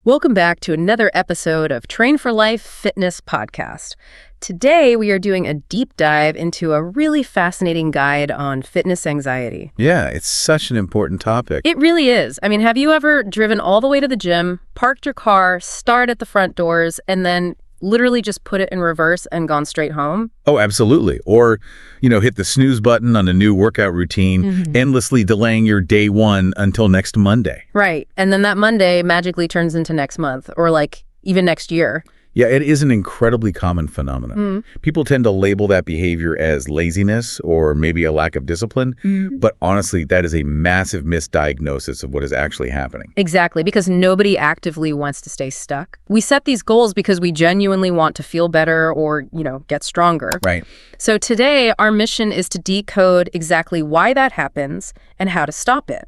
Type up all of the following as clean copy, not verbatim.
Welcome back to another episode of Train for Life Fitness Podcast. Today, we are doing a deep dive into a really fascinating guide on fitness anxiety. Yeah, it's such an important topic. It really is. I mean, have you ever driven all the way to the gym, parked your car, started at the front doors, and then literally just put it in reverse and gone straight home? Oh, absolutely. Or, hit the snooze button on a new workout routine, endlessly delaying your day one until next Monday. Right. And then that Monday magically turns into next month or even next year. Yeah, it is an incredibly common phenomenon. People tend to label that behavior as laziness or maybe a lack of discipline, but honestly, that is a massive misdiagnosis of what is actually happening. Exactly, because nobody actively wants to stay stuck. We set these goals because we genuinely want to feel better or, get stronger. Right. So today, our mission is to decode exactly why that happens and how to stop it.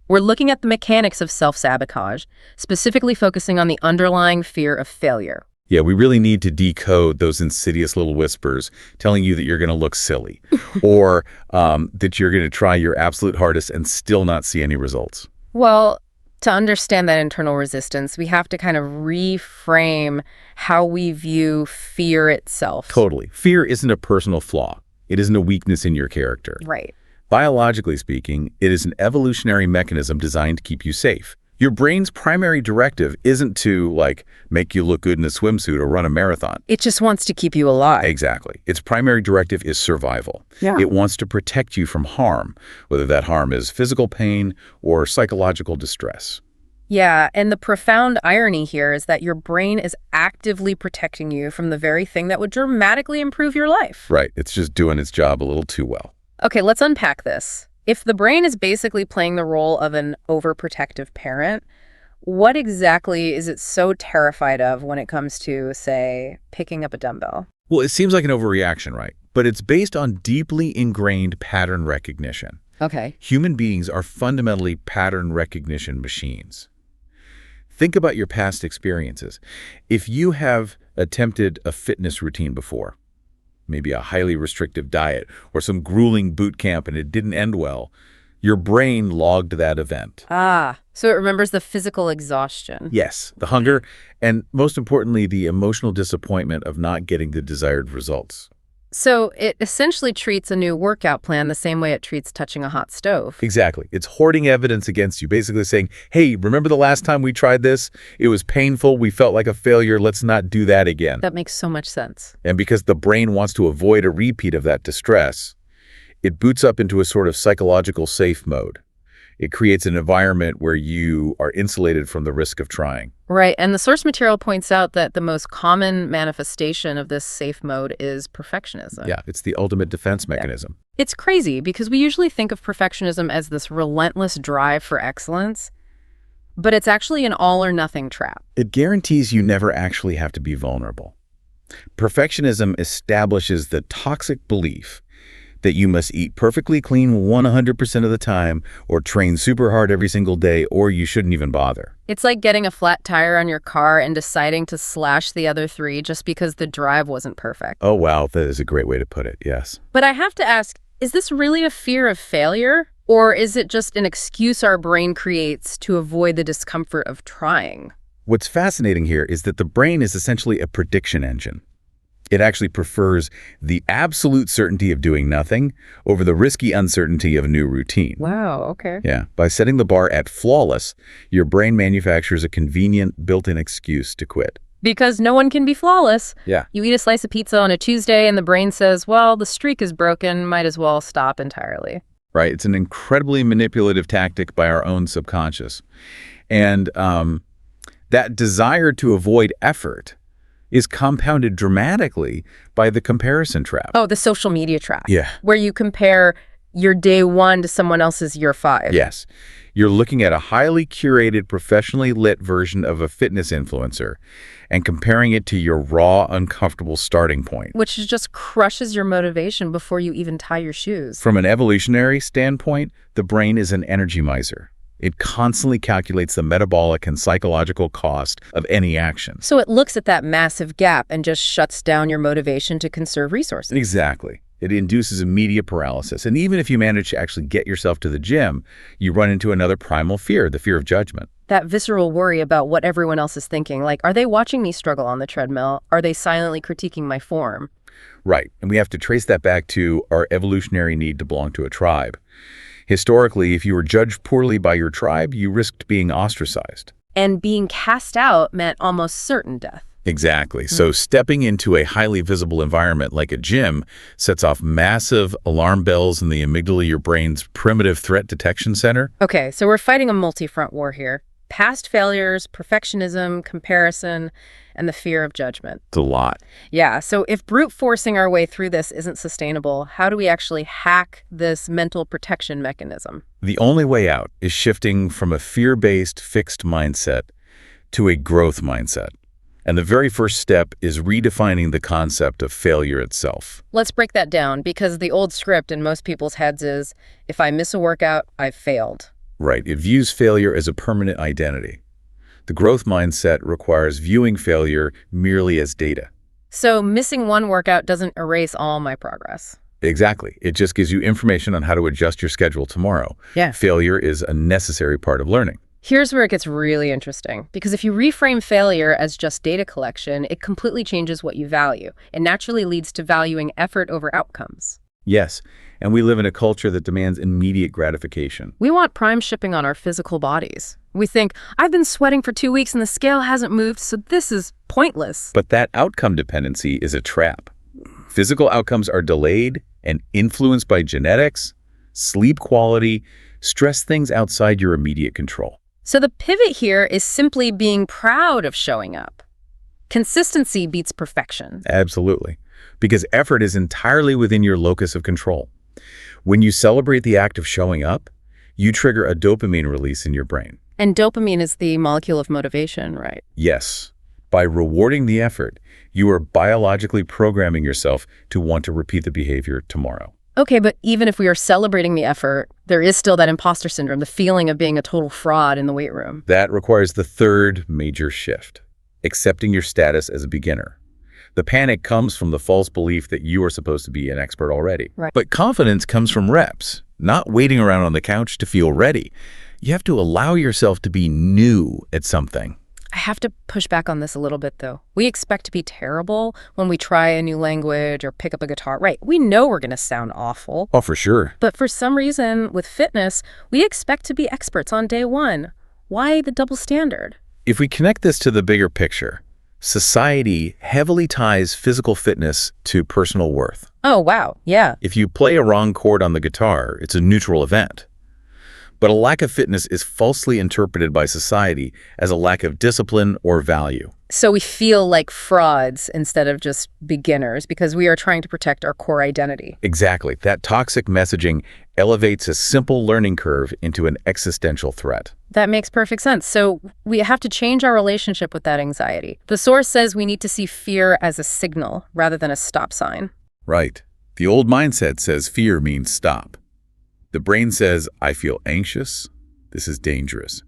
We're looking at the mechanics of self-sabotage, specifically focusing on the underlying fear of failure. Yeah, we really need to decode those insidious little whispers telling you that you're going to look silly or that you're going to try your absolute hardest and still not see any results. Well, to understand that internal resistance, we have to kind of reframe how we view fear itself. Totally. Fear isn't a personal flaw. It isn't a weakness in your character. Right. Biologically speaking, it is an evolutionary mechanism designed to keep you safe. Your brain's primary directive isn't to, make you look good in a swimsuit or run a marathon. It just wants to keep you alive. Exactly. Its primary directive is survival. Yeah. It wants to protect you from harm, whether that harm is physical pain or psychological distress. Yeah, and the profound irony here is that your brain is actively protecting you from the very thing that would dramatically improve your life. Right. It's just doing its job a little too well. Okay, let's unpack this. If the brain is basically playing the role of an overprotective parent, what exactly is it so terrified of when it comes to, say, picking up a dumbbell? Well, it seems like an overreaction, right? But it's based on deeply ingrained pattern recognition. Okay. Human beings are fundamentally pattern recognition machines. Think about your past experiences. If you have attempted a fitness routine before, maybe a highly restrictive diet or some grueling boot camp and it didn't end well, your brain logged that event. Ah, so it remembers the physical exhaustion. Yes, the hunger, and most importantly, the emotional disappointment of not getting the desired results. So it essentially treats a new workout plan the same way it treats touching a hot stove. Exactly. It's hoarding evidence against you, basically saying, hey, remember the last time we tried this? It was painful. We felt like a failure. Let's not do that again. That makes so much sense. And because the brain wants to avoid a repeat of that distress, it boots up into a sort of psychological safe mode. It creates an environment where you are insulated from the risk of trying. Right, and the source material points out that the most common manifestation of this safe mode is perfectionism. Yeah, it's the ultimate defense mechanism. Yeah. It's crazy because we usually think of perfectionism as this relentless drive for excellence, but it's actually an all-or-nothing trap. It guarantees you never actually have to be vulnerable. Perfectionism establishes the toxic belief that you must eat perfectly clean 100% of the time or train super hard every single day or you shouldn't even bother. It's like getting a flat tire on your car and deciding to slash the other three just because the drive wasn't perfect. Oh, wow. That is a great way to put it. Yes. But I have to ask, is this really a fear of failure? Or is it just an excuse our brain creates to avoid the discomfort of trying? What's fascinating here is that the brain is essentially a prediction engine. It actually prefers the absolute certainty of doing nothing over the risky uncertainty of a new routine. Wow, okay. Yeah. By setting the bar at flawless, your brain manufactures a convenient built-in excuse to quit. Because no one can be flawless. Yeah. You eat a slice of pizza on a Tuesday and the brain says, well, the streak is broken, might as well stop entirely. Right. It's an incredibly manipulative tactic by our own subconscious. And that desire to avoid effort is compounded dramatically by the comparison trap. Oh, the social media trap. Yeah. Where you compare your day one to someone else's year 5. Yes. You're looking at a highly curated, professionally lit version of a fitness influencer and comparing it to your raw, uncomfortable starting point. Which just crushes your motivation before you even tie your shoes. From an evolutionary standpoint, the brain is an energy miser. It constantly calculates the metabolic and psychological cost of any action. So it looks at that massive gap and just shuts down your motivation to conserve resources. Exactly. It induces immediate paralysis. And even if you manage to actually get yourself to the gym, you run into another primal fear, the fear of judgment. That visceral worry about what everyone else is thinking, like, are they watching me struggle on the treadmill? Are they silently critiquing my form? Right. And we have to trace that back to our evolutionary need to belong to a tribe. Historically, if you were judged poorly by your tribe, you risked being ostracized. And being cast out meant almost certain death. Exactly. So stepping into a highly visible environment like a gym sets off massive alarm bells in the amygdala, your brain's primitive threat detection center. Okay, so we're fighting a multi-front war here. Past failures, perfectionism, comparison, and the fear of judgment. It's a lot. Yeah, so if brute forcing our way through this isn't sustainable, how do we actually hack this mental protection mechanism? The only way out is shifting from a fear-based, fixed mindset to a growth mindset. And the very first step is redefining the concept of failure itself. Let's break that down, because the old script in most people's heads is, if I miss a workout, I've failed. Right. It views failure as a permanent identity. The growth mindset requires viewing failure merely as data. So missing one workout doesn't erase all my progress. Exactly. It just gives you information on how to adjust your schedule tomorrow. Yeah. Failure is a necessary part of learning. Here's where it gets really interesting, because if you reframe failure as just data collection, it completely changes what you value. It naturally leads to valuing effort over outcomes. Yes, and we live in a culture that demands immediate gratification. We want prime shipping on our physical bodies. We think, I've been sweating for 2 weeks and the scale hasn't moved, so this is pointless. But that outcome dependency is a trap. Physical outcomes are delayed and influenced by genetics, sleep quality, stress, things outside your immediate control. So the pivot here is simply being proud of showing up. Consistency beats perfection. Absolutely. Because effort is entirely within your locus of control. When you celebrate the act of showing up, you trigger a dopamine release in your brain. And dopamine is the molecule of motivation, right? Yes. By rewarding the effort, you are biologically programming yourself to want to repeat the behavior tomorrow. Okay, but even if we are celebrating the effort, there is still that imposter syndrome, the feeling of being a total fraud in the weight room. That requires the third major shift, accepting your status as a beginner. The panic comes from the false belief that you are supposed to be an expert already. Right. But confidence comes from reps, not waiting around on the couch to feel ready. You have to allow yourself to be new at something. I have to push back on this a little bit, though. We expect to be terrible when we try a new language or pick up a guitar. Right, we know we're going to sound awful. Oh, for sure. But for some reason, with fitness, we expect to be experts on day one. Why the double standard? If we connect this to the bigger picture, society heavily ties physical fitness to personal worth. Oh, wow, yeah. If you play a wrong chord on the guitar, it's a neutral event. But a lack of fitness is falsely interpreted by society as a lack of discipline or value. So we feel like frauds instead of just beginners because we are trying to protect our core identity. Exactly. That toxic messaging elevates a simple learning curve into an existential threat. That makes perfect sense. So we have to change our relationship with that anxiety. The source says we need to see fear as a signal rather than a stop sign. Right. The old mindset says fear means stop. The brain says, I feel anxious. This is dangerous.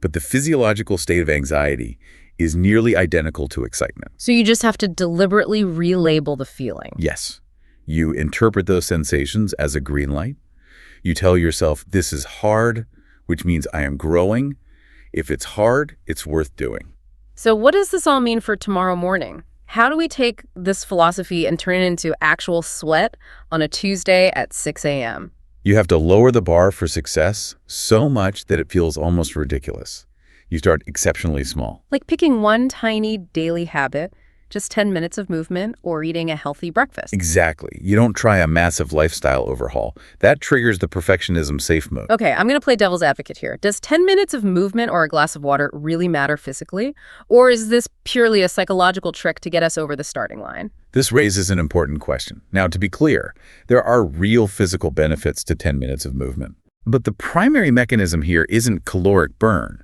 But the physiological state of anxiety is nearly identical to excitement. So you just have to deliberately relabel the feeling. Yes. You interpret those sensations as a green light. You tell yourself, this is hard, which means I am growing. If it's hard, it's worth doing. So what does this all mean for tomorrow morning? How do we take this philosophy and turn it into actual sweat on a Tuesday at 6 a.m.? You have to lower the bar for success so much that it feels almost ridiculous. You start exceptionally small. Like picking one tiny daily habit, just 10 minutes of movement or eating a healthy breakfast. Exactly. You don't try a massive lifestyle overhaul. That triggers the perfectionism safe mode. Okay, I'm going to play devil's advocate here. Does 10 minutes of movement or a glass of water really matter physically? Or is this purely a psychological trick to get us over the starting line? This raises an important question. Now, to be clear, there are real physical benefits to 10 minutes of movement. But the primary mechanism here isn't caloric burn.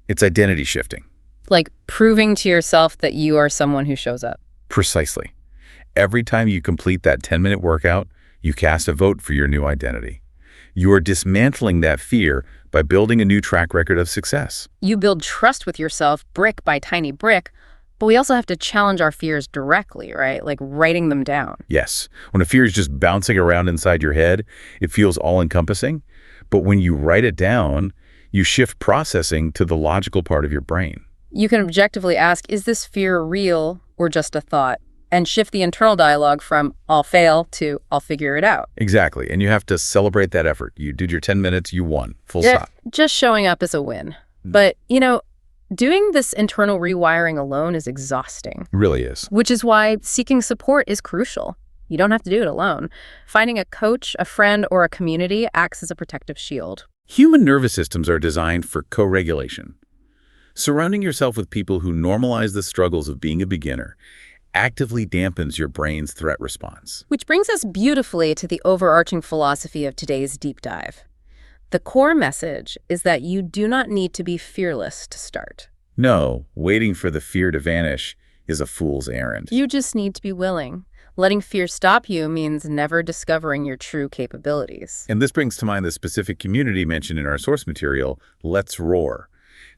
It's identity shifting. Like proving to yourself that you are someone who shows up. Precisely. Every time you complete that 10-minute workout, you cast a vote for your new identity. You are dismantling that fear by building a new track record of success. You build trust with yourself brick by tiny brick, But we also have to challenge our fears directly, right? Like writing them down. Yes, when a fear is just bouncing around inside your head, it feels all-encompassing. But when you write it down, you shift processing to the logical part of your brain. You can objectively ask, is this fear real or just a thought? And shift the internal dialogue from I'll fail to I'll figure it out. Exactly, and you have to celebrate that effort. You did your 10 minutes, you won. Full stop. Just showing up is a win. But, doing this internal rewiring alone is exhausting. It really is. Which is why seeking support is crucial. You don't have to do it alone. Finding a coach, a friend, or a community acts as a protective shield. Human nervous systems are designed for co-regulation. Surrounding yourself with people who normalize the struggles of being a beginner actively dampens your brain's threat response. Which brings us beautifully to the overarching philosophy of today's deep dive. The core message is that you do not need to be fearless to start. No, waiting for the fear to vanish is a fool's errand. You just need to be willing. Letting fear stop you means never discovering your true capabilities. And this brings to mind the specific community mentioned in our source material, Lët'z.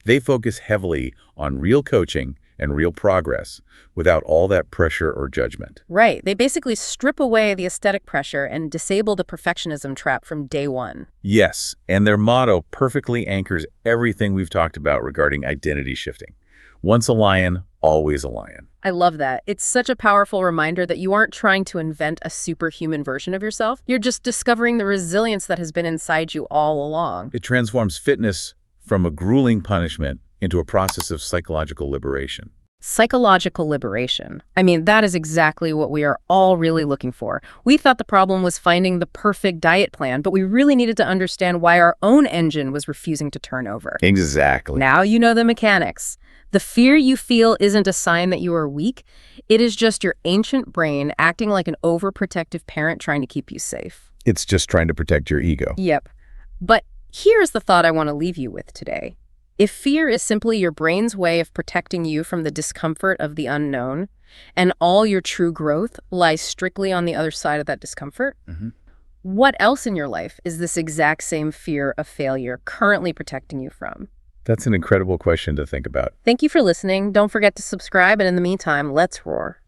They focus heavily on real coaching and real progress without all that pressure or judgment. Right. They basically strip away the aesthetic pressure and disable the perfectionism trap from day one. Yes, and their motto perfectly anchors everything we've talked about regarding identity shifting. Once a lion, always a lion. I love that. It's such a powerful reminder that you aren't trying to invent a superhuman version of yourself. You're just discovering the resilience that has been inside you all along. It transforms fitness from a grueling punishment into a process of psychological liberation. Psychological liberation. I mean, that is exactly what we are all really looking for. We thought the problem was finding the perfect diet plan, but we really needed to understand why our own engine was refusing to turn over. Exactly. Now you know the mechanics. The fear you feel isn't a sign that you are weak. It is just your ancient brain acting like an overprotective parent trying to keep you safe. It's just trying to protect your ego. Yep. But here's the thought I want to leave you with today. If fear is simply your brain's way of protecting you from the discomfort of the unknown, and all your true growth lies strictly on the other side of that discomfort, what else in your life is this exact same fear of failure currently protecting you from? That's an incredible question to think about. Thank you for listening. Don't forget to subscribe, and in the meantime, let's roar.